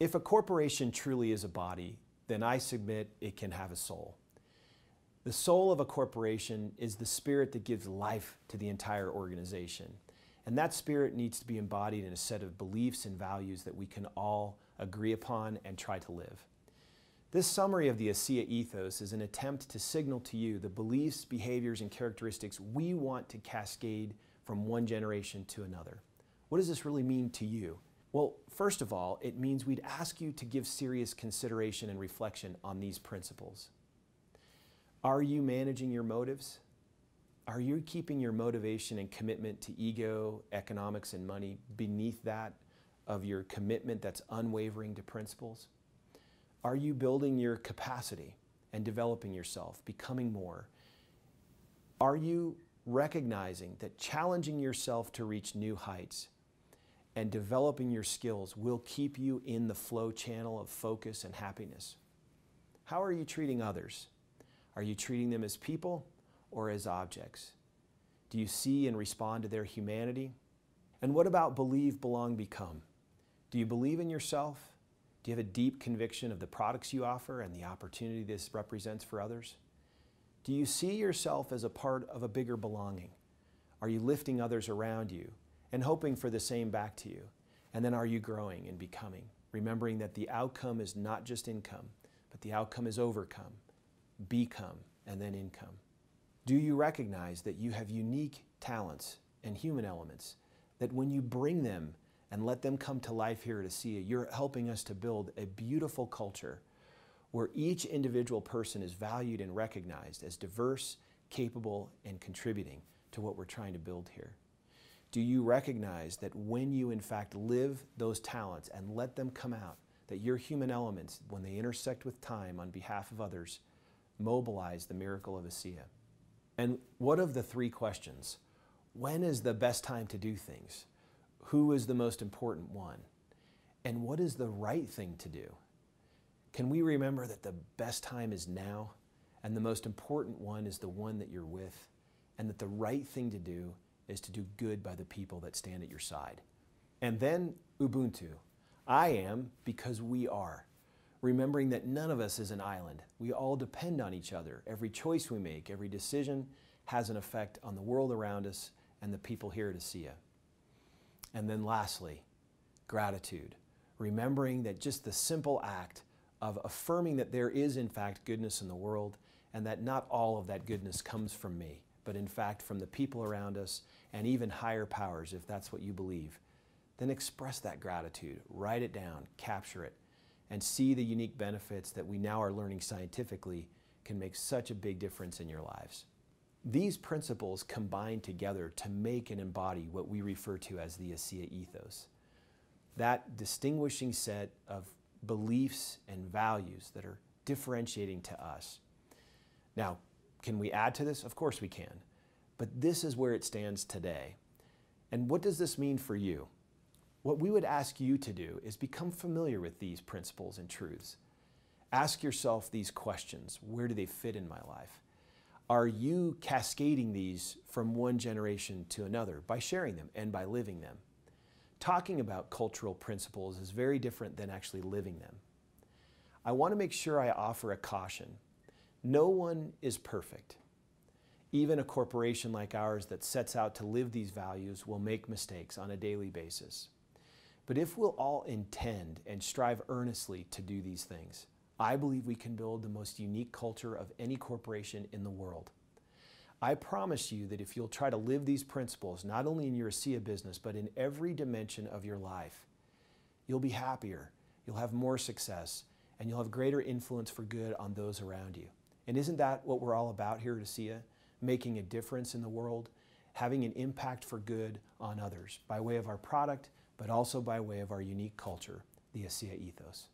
If a corporation truly is a body, then I submit it can have a soul. The soul of a corporation is the spirit that gives life to the entire organization. And that spirit needs to be embodied in a set of beliefs and values that we can all agree upon and try to live. This summary of the ASEA ethos is an attempt to signal to you the beliefs, behaviors, and characteristics we want to cascade from one generation to another. What does this really mean to you? Well, first of all, it means we'd ask you to give serious consideration and reflection on these principles. Are you managing your motives? Are you keeping your motivation and commitment to ego, economics, and money beneath that of your commitment that's unwavering to principles? Are you building your capacity and developing yourself, becoming more? Are you recognizing that challenging yourself to reach new heights and developing your skills will keep you in the flow channel of focus and happiness? How are you treating others? Are you treating them as people or as objects? Do you see and respond to their humanity? And what about believe, belong, become? Do you believe in yourself? Do you have a deep conviction of the products you offer and the opportunity this represents for others? Do you see yourself as a part of a bigger belonging? Are you lifting others around you and hoping for the same back to you? And then are you growing and becoming, remembering that the outcome is not just income, but the outcome is overcome, become, and then income? Do you recognize that you have unique talents and human elements, that when you bring them and let them come to life here at ASEA, you're helping us to build a beautiful culture where each individual person is valued and recognized as diverse, capable, and contributing to what we're trying to build here? Do you recognize that when you in fact live those talents and let them come out, that your human elements, when they intersect with time on behalf of others, mobilize the miracle of ASEA? And what of the three questions? When is the best time to do things? Who is the most important one? And what is the right thing to do? Can we remember that the best time is now, and the most important one is the one that you're with, and that the right thing to do is to do good by the people that stand at your side? And then Ubuntu. I am because we are. Remembering that none of us is an island. We all depend on each other. Every choice we make, every decision has an effect on the world around us and the people here at ASEA. And then lastly, gratitude. Remembering that just the simple act of affirming that there is in fact goodness in the world, and that not all of that goodness comes from me, but in fact from the people around us and even higher powers, if that's what you believe, then express that gratitude, write it down, capture it, and see the unique benefits that we now are learning scientifically can make such a big difference in your lives. These principles combine together to make and embody what we refer to as the ASEA ethos. That distinguishing set of beliefs and values that are differentiating to us. Now, can we add to this? Of course we can. But this is where it stands today. And what does this mean for you? What we would ask you to do is become familiar with these principles and truths. Ask yourself these questions. Where do they fit in my life? Are you cascading these from one generation to another by sharing them and by living them? Talking about cultural principles is very different than actually living them. I want to make sure I offer a caution. No one is perfect. Even a corporation like ours that sets out to live these values will make mistakes on a daily basis. But if we'll all intend and strive earnestly to do these things, I believe we can build the most unique culture of any corporation in the world. I promise you that if you'll try to live these principles, not only in your ASEA business, but in every dimension of your life, you'll be happier, you'll have more success, and you'll have greater influence for good on those around you. And isn't that what we're all about here at ASEA? Making a difference in the world, having an impact for good on others by way of our product, but also by way of our unique culture, the ASEA ethos.